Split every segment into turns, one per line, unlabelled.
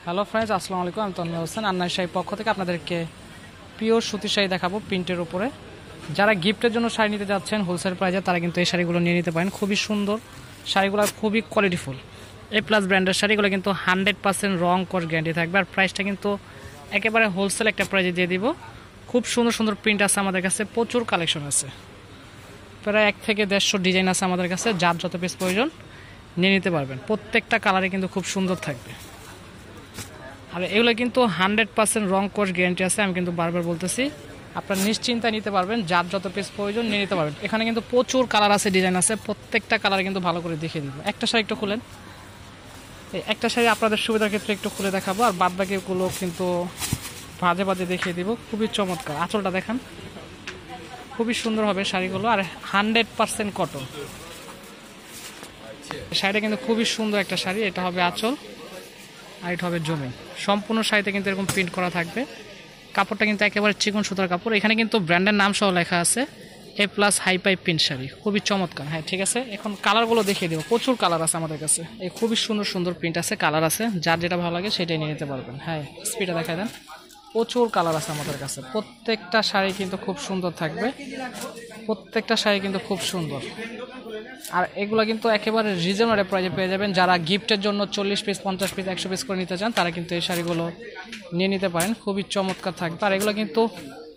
Hello friends, আসসালামু আলাইকুম। আমি তন্ময় হোসেন আন্নার শাড়ির পক্ষ থেকে আপনাদেরকে পিওর সুতির শাড়ি দেখাবো প্রিন্টের উপরে। যারা গিফটের জন্য শাড়ি নিতে যাচ্ছেন হোলসেল প্রাইসে, তারা কিন্তু এই শাড়িগুলো নিয়ে নিতে পারেন। খুবই সুন্দর শাড়িগুলো, খুবই কোয়ালিটিফুল। এ প্লাস ব্র্যান্ডের শাড়িগুলো কিন্তু 100% রং কস গ্যারান্টি থাকবে। আর প্রাইসটা কিন্তু একেবারে হোলসেল একটা প্রাইসে দিয়ে দিব। খুব সুন্দর সুন্দর প্রিন্ট আছে আমাদের কাছে, প্রচুর কালেকশন আছে, প্রায় 1 থেকে 150 ডিজাইন আছে আমাদের কাছে। যার যত পিস প্রয়োজন নিয়ে নিতে পারবেন। প্রত্যেকটা কালারে কিন্তু খুব সুন্দর থাকবে। আর এগুলো কিন্তু 100% রং কোর্স গ্যারান্টি আছে। আমি কিন্তু বারবার বলতেছি, আপনারা নিশ্চিন্তায় নিতে পারবেন। যার যত পিস প্রয়োজন নিয়ে নিতে পারবেন। এখানে কিন্তু প্রচুর কালার আছে, ডিজাইন আছে, প্রত্যেকটা কালার কিন্তু ভালো করে দেখিয়ে দিব। একটা শাড়ি একটু খুলেন, এই একটা শাড়ি আপনাদের সুবিধার ক্ষেত্রে একটু খুলে দেখাবো, আর বাদ বাকিগুলো কিন্তু ভাজে ভাজে দেখিয়ে দিব। খুবই চমৎকার। আঁচলটা দেখান, খুবই সুন্দর হবে শাড়িগুলো, আর 100% কটন। শাড়িটা কিন্তু খুবই সুন্দর একটা শাড়ি। এটা হবে আঁচল, আর এটা হবে জমি। সম্পূর্ণ শাড়িতে কিন্তু এরকম প্রিন্ট করা থাকবে। কাপড়টা কিন্তু একেবারে চিকন সুতার কাপড়। এখানে কিন্তু ব্র্যান্ডের নাম সহ লেখা আছে, এ প্লাস হাই পাই প্রিন্ট শাড়ি। খুবই চমৎকার। হ্যাঁ, ঠিক আছে, এখন কালারগুলো দেখিয়ে দেবো। প্রচুর কালার আছে আমাদের কাছে। এই খুবই সুন্দর সুন্দর প্রিন্ট আছে, কালার আছে। যার যেটা ভালো লাগে সেটাই নিয়ে নিতে পারবেন। হ্যাঁ, স্পিডটা দেখায় দেন। প্রচুর কালার আছে আমাদের কাছে। প্রত্যেকটা শাড়ি কিন্তু খুব সুন্দর থাকবে। প্রত্যেকটা শাড়ি কিন্তু খুব সুন্দর। আর এগুলো কিন্তু একেবারে রিজনেবল প্রাইসে পেয়ে যাবেন। যারা গিফটের জন্য 40 পিস, 50 পিস, 100 পিস করে নিতে চান, তারা কিন্তু এই শাড়িগুলো নিয়ে নিতে পারেন। খুবই চমৎকার থাকবে। আর এগুলো কিন্তু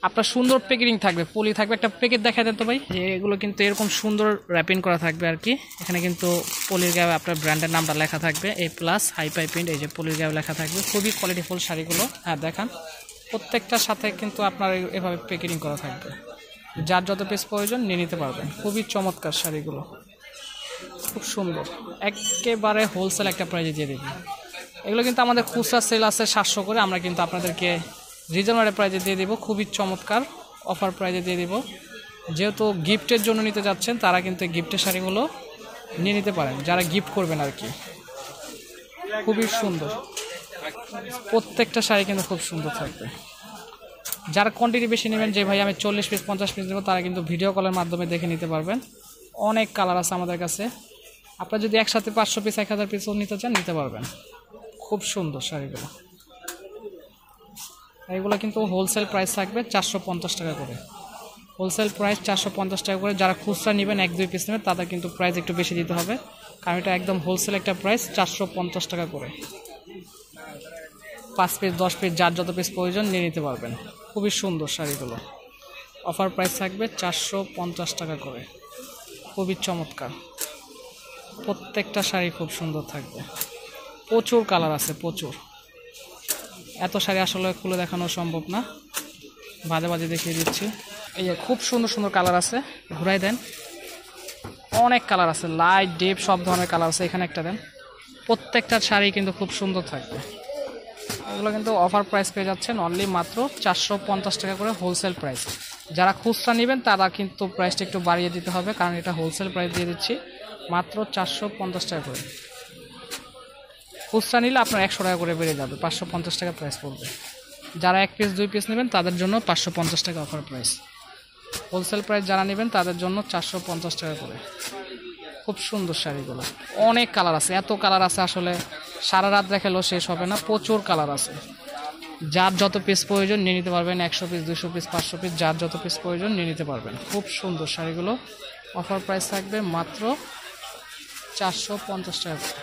আপনার সুন্দর প্যাকেটিং থাকবে, পলি থাকবে। একটা প্যাকেট দেখা দেন তো ভাই, যে এগুলো কিন্তু এরকম সুন্দর র্যাপিং করা থাকবে আর কি। এখানে কিন্তু পলির গায়ে আপনার ব্র্যান্ডের নামটা লেখা থাকবে, এ প্লাস হাই পাই প্রিন্ট। এই যে পলির গায়ে লেখা থাকবে। খুবই কোয়ালিটিফুল শাড়িগুলো। হ্যাঁ, দেখান। প্রত্যেকটার সাথে কিন্তু আপনার এভাবে প্যাকেটিং করা থাকবে। যার যত পিস প্রয়োজন নিয়ে নিতে পারবেন। খুবই চমৎকার শাড়িগুলো, খুব সুন্দর। একেবারে হোলসেল একটা প্রাইজে দিয়ে দেবেন। এগুলো কিন্তু আমাদের খুচরা সেল আছে 700 করে, আমরা কিন্তু আপনাদেরকে রিজনেবল প্রাইজে দিয়ে দেবো। খুবই চমৎকার অফার প্রাইজে দিয়ে দেবো। যেহেতু গিফটের জন্য নিতে যাচ্ছেন, তারা কিন্তু গিফটের শাড়িগুলো নিয়ে নিতে পারেন, যারা গিফট করবেন আর কি। খুবই সুন্দর। প্রত্যেকটা শাড়ি কিন্তু খুব সুন্দর থাকবে। যারা কোয়ান্টিটি বেশি নেবেন, যে ভাই আমি 40 পিস 50 পিস নেবো, তারা কিন্তু ভিডিও কলের মাধ্যমে দেখে নিতে পারবেন। অনেক কালার আছে আমাদের কাছে। আপনারা যদি একসাথে 500 পিস 1000 পিসও নিতে চান, নিতে পারবেন। খুব সুন্দর শাড়িগুলো। এগুলো কিন্তু হোলসেল প্রাইস থাকবে 450 টাকা করে। হোলসেল প্রাইস 450 টাকা করে। যারা খুচরা নেবেন 1-2 পিস নেবেন, তাদের কিন্তু প্রাইস একটু বেশি দিতে হবে, কারণ এটা একদম হোলসেল একটা প্রাইস। 450 টাকা করে। 5 পিস 10 পিস যার যত পিস প্রয়োজন নিয়ে নিতে পারবেন। খুবই সুন্দর শাড়িগুলো। অফার প্রাইস থাকবে 450 টাকা করে। খুবই চমৎকার। প্রত্যেকটা শাড়ি খুব সুন্দর থাকবে। প্রচুর কালার আছে, প্রচুর। এত শাড়ি আসলে খুলে দেখানো সম্ভব না, বাজে বাজে দেখিয়ে দিচ্ছি। এই যে খুব সুন্দর সুন্দর কালার আছে, ঘুরাই দেন। অনেক কালার আছে, লাইট ডিপ সব ধরনের কালার আছে। এখানে একটা দেন। প্রত্যেকটা শাড়ি কিন্তু খুব সুন্দর থাকবে। এগুলো কিন্তু অফার প্রাইস পেয়ে যাচ্ছেন অনলি মাত্র 450 টাকা করে, হোলসেল প্রাইস। যারা খুচরা নেবেন, তারা কিন্তু প্রাইসটা একটু বাড়িয়ে দিতে হবে, কারণ এটা হোলসেল প্রাইস দিয়ে দিচ্ছি মাত্র 450 টাকা করে। খুচরা নিলে আপনার 100 টাকা করে বেড়ে যাবে, 550 টাকা প্রাইস পড়বে। যারা 1 পিস 2 পিস নেবেন, তাদের জন্য 550 টাকা অফার প্রাইস। হোলসেল প্রাইস যারা নেবেন, তাদের জন্য 450 টাকা করে। খুব সুন্দর শাড়িগুলো। অনেক কালার আছে, এত কালার আছে আসলে সারা রাত দেখালেও শেষ হবে না। প্রচুর কালার আছে। যার যত পিস প্রয়োজন নিয়ে নিতে পারবেন। 100 পিস 200 পিস 500 পিস যার যত পিস প্রয়োজন নিয়ে নিতে পারবেন। খুব সুন্দর শাড়িগুলো। অফার প্রাইস থাকবে মাত্র 450 টাকা করে।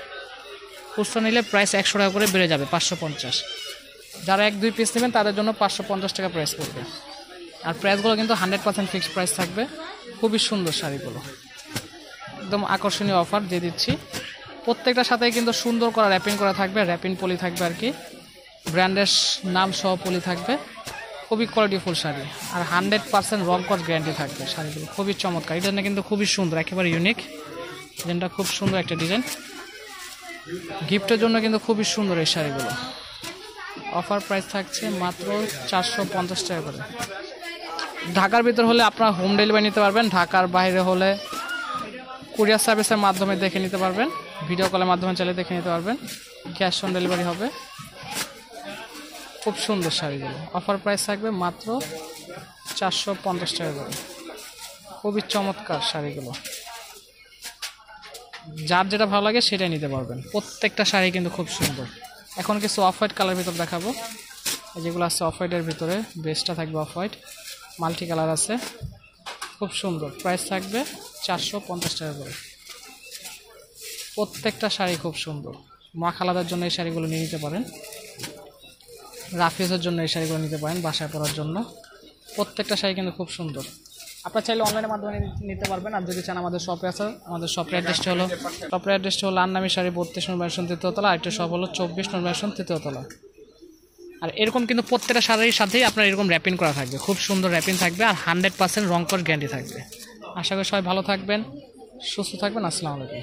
খুচরা নিলে প্রাইস 100 টাকা করে বেড়ে যাবে, 550। যারা 1-2 পিস নেবেন, তাদের জন্য 550 টাকা প্রাইস পড়বে। আর প্রাইসগুলো কিন্তু 100% ফিক্সড প্রাইস থাকবে। খুবই সুন্দর শাড়িগুলো, একদম আকর্ষণীয় অফার দিয়ে দিচ্ছি। প্রত্যেকটার সাথে কিন্তু সুন্দর করা র্যাপিং করা থাকবে, র্যাপিং পলি থাকবে আর কি। ব্র্যান্ডের নাম সহ পলি থাকবে। খুবই কোয়ালিটিফুল শাড়ি, আর 100% রং কস গ্যারান্টি থাকবে শাড়িগুলো। খুবই চমৎকার। এটা কিন্তু খুবই সুন্দর, একেবারে ইউনিক ডিজাইনটা। খুব সুন্দর একটা ডিজাইন। গিফটের জন্য কিন্তু খুবই সুন্দর এই শাড়িগুলো। অফার প্রাইস থাকছে মাত্র 450 টাকা করে। ঢাকার ভিতর হলে আপনারা হোম ডেলিভারি নিতে পারবেন। ঢাকার বাইরে হলে কুরিয়ার সার্ভিসের মাধ্যমে দেখে নিতে পারবেন। ভিডিও কলের মাধ্যমে চালিয়ে দেখে নিতে পারবেন। ক্যাশ অন ডেলিভারি হবে। খুব সুন্দর শাড়িগুলো। অফার প্রাইস থাকবে মাত্র 450 টাকা করে। খুবই চমৎকার শাড়িগুলো। যার যেটা ভালো লাগে সেটাই নিতে পারবেন। প্রত্যেকটা শাড়ি কিন্তু খুব সুন্দর। এখন কিছু অফ হোয়াইট কালার ভিতর দেখাবো, যেগুলো আছে অফ হোয়াইটের ভিতরে বেস্টটা থাকবে অফ হোয়াইট, মাল্টি কালার আছে, খুব সুন্দর। প্রাইস থাকবে 450 টাকা করে। প্রত্যেকটা শাড়ি খুব সুন্দর। মা খালাদার জন্য এই শাড়িগুলো নিয়ে নিতে পারেন, রাফিজের জন্য এই শাড়িগুলো নিতে পারেন বাসায় পরার জন্য। প্রত্যেকটা শাড়ি কিন্তু খুব সুন্দর। আপনারা চাইলে অনলাইনের মাধ্যমে নিতে পারবেন, আর যদি চান আমাদের শপে আছে। আমাদের শপের অ্যাড্রেসটা হলো আন্নামি শাড়ি 32 নম্বর ম্যানশন 3য় তলা, আরেকটা শপ হলো 24 নম্বর ম্যানশন 3য় তলা। আর এরকম কিন্তু প্রত্যেকটা শাড়ির সাথেই আপনার এরকম র্যাপিং করা থাকবে, খুব সুন্দর র্যাপিং থাকবে, আর 100% রং কস গ্যারান্টি থাকবে। আশা করি সবাই ভালো থাকবেন, সুস্থ থাকবেন। আসসালামু আলাইকুম।